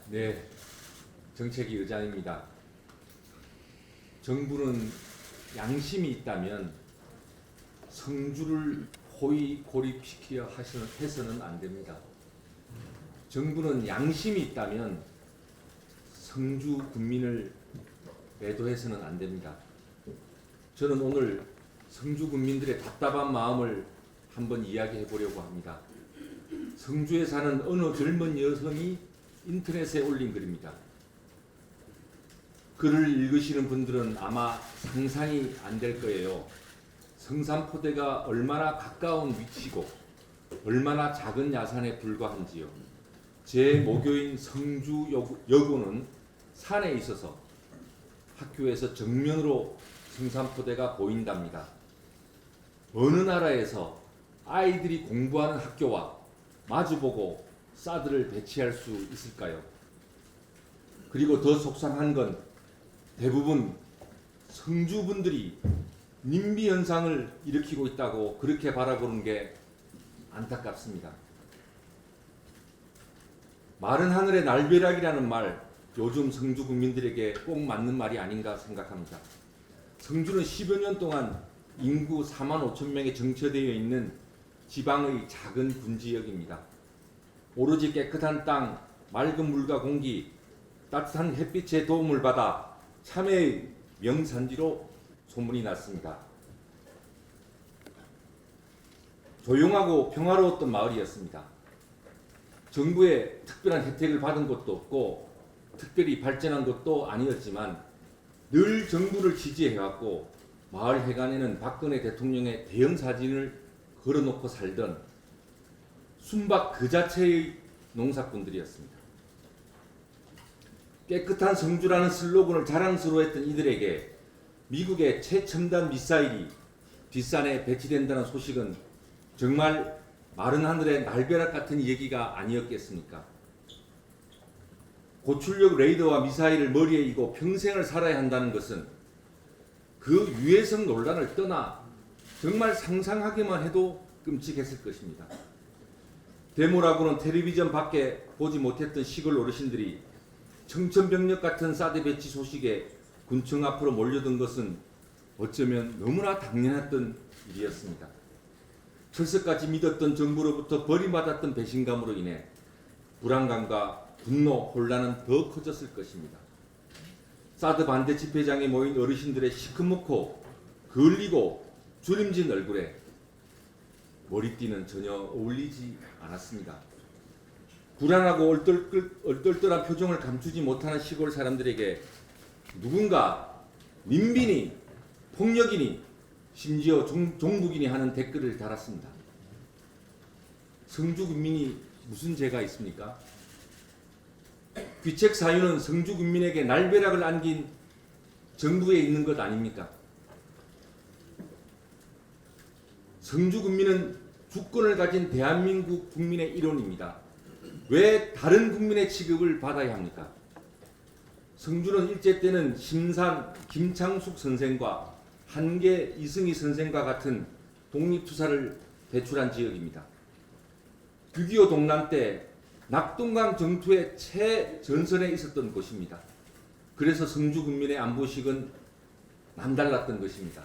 네, 정책위 의장입니다. 정부는 양심이 있다면 성주를 호의 고립시키려 해서는 안 됩니다. 정부는 양심이 있다면 성주 군민을 매도해서는 안 됩니다. 저는 오늘 성주 군민들의 답답한 마음을 한번 이야기해 보려고 합니다. 성주에 사는 어느 젊은 여성이 인터넷에 올린 글입니다. 글을 읽으시는 분들은 아마 상상이 안 될 거예요. 성산포대가 얼마나 가까운 위치고 얼마나 작은 야산에 불과한지요. 제 모교인 성주 여고는 산에 있어서 학교에서 정면으로 성산포대가 보인답니다. 어느 나라에서 아이들이 공부하는 학교와 마주보고 사드를 배치할 수 있을까요? 그리고 더 속상한 건 대부분 성주분들이 님비 현상을 일으키고 있다고 그렇게 바라보는 게 안타깝습니다. 마른 하늘의 날벼락이라는 말, 요즘 성주 국민들에게 꼭 맞는 말이 아닌가 생각합니다. 성주는 10여 년 동안 인구 4만 5천 명에 정체되어 있는 지방의 작은 군지역입니다. 오로지 깨끗한 땅, 맑은 물과 공기, 따뜻한 햇빛의 도움을 받아 참외의 명산지로 소문이 났습니다. 조용하고 평화로웠던 마을이었습니다. 정부의 특별한 혜택을 받은 것도 없고 특별히 발전한 것도 아니었지만 늘 정부를 지지해왔고 마을 해관에는 박근혜 대통령의 대형 사진을 걸어놓고 살던 순박 그 자체의 농사꾼들이었습니다. 깨끗한 성주라는 슬로건을 자랑스러워했던 이들에게 미국의 최첨단 미사일이 뒷산에 배치된다는 소식은 정말 마른 하늘의 날벼락 같은 얘기가 아니었겠습니까? 고출력 레이더와 미사일을 머리에 이고 평생을 살아야 한다는 것은 그 유해성 논란을 떠나 정말 상상하기만 해도 끔찍했을 것입니다. 데모라고는 텔레비전 밖에 보지 못했던 시골 어르신들이 청천벽력 같은 사드 배치 소식에 군청 앞으로 몰려든 것은 어쩌면 너무나 당연했던 일이었습니다. 철석같이 믿었던 정부로부터 버림받았던 배신감으로 인해 불안감과 분노, 혼란은 더 커졌을 것입니다. 사드 반대 집회장에 모인 어르신들의 시커멓고 그을리고 주림진 얼굴에 머리띠는 전혀 어울리지 않았습니다. 불안하고 얼떨떨한 표정을 감추지 못하는 시골 사람들에게 누군가 민빈이, 폭력이니, 심지어 종북이니 하는 댓글을 달았습니다. 성주 군민이 무슨 죄가 있습니까? 귀책 사유는 성주 군민에게 날벼락을 안긴 정부에 있는 것 아닙니까? 성주 군민은 주권을 가진 대한민국 국민의 일원입니다. 왜 다른 국민의 취급을 받아야 합니까? 성주는 일제 때는 심산 김창숙 선생과 한계 이승희 선생과 같은 독립투사를 배출한 지역입니다. 6.25 동란 때 낙동강 정투의 최전선에 있었던 곳입니다. 그래서 성주 군민의 안보식은 남달랐던 것입니다.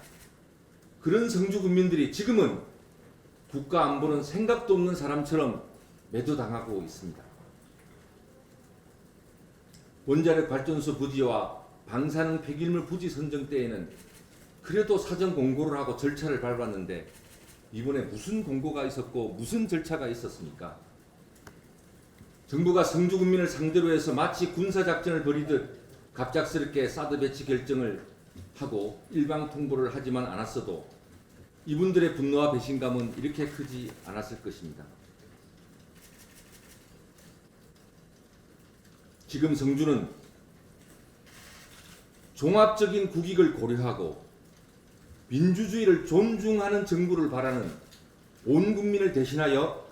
그런 성주 군민들이 지금은 국가 안보는 생각도 없는 사람처럼 매도당하고 있습니다. 원자력 발전소 부지와 방사능 폐기물 부지 선정 때에는 그래도 사전 공고를 하고 절차를 밟았는데 이번에 무슨 공고가 있었고 무슨 절차가 있었습니까? 정부가 성주 군민을 상대로 해서 마치 군사작전을 벌이듯 갑작스럽게 사드 배치 결정을 하고 일방 통보를 하지만 않았어도 이분들의 분노와 배신감은 이렇게 크지 않았을 것입니다. 지금 성주는 종합적인 국익을 고려하고 민주주의를 존중하는 정부를 바라는 온 국민을 대신하여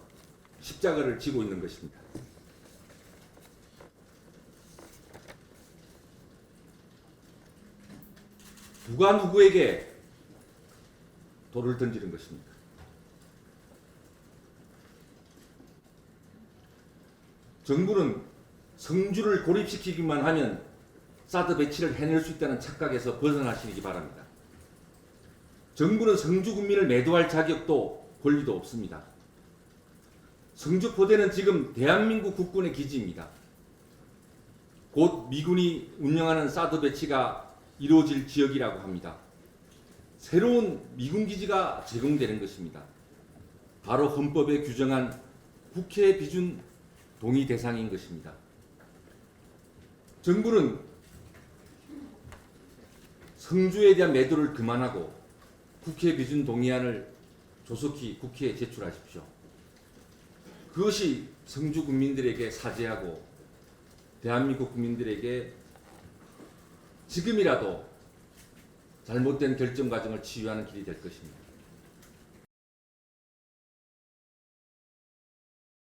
십자가를 지고 있는 것입니다. 누가 누구에게 돌을 던지는 것입니까? 정부는 성주를 고립시키기만 하면 사드 배치를 해낼 수 있다는 착각에서 벗어나시기 바랍니다. 정부는 성주 군민을 매도할 자격도 권리도 없습니다. 성주포대는 지금 대한민국 국군의 기지입니다. 곧 미군이 운영하는 사드 배치가 이루어질 지역이라고 합니다. 새로운 미군 기지가 제공되는 것입니다. 바로 헌법에 규정한 국회 비준 동의 대상인 것입니다. 정부는 성주에 대한 매도를 그만하고 국회 비준 동의안을 조속히 국회에 제출하십시오. 그것이 성주 국민들에게 사죄하고 대한민국 국민들에게 지금이라도 잘못된 결정 과정을 치유하는 길이 될 것입니다.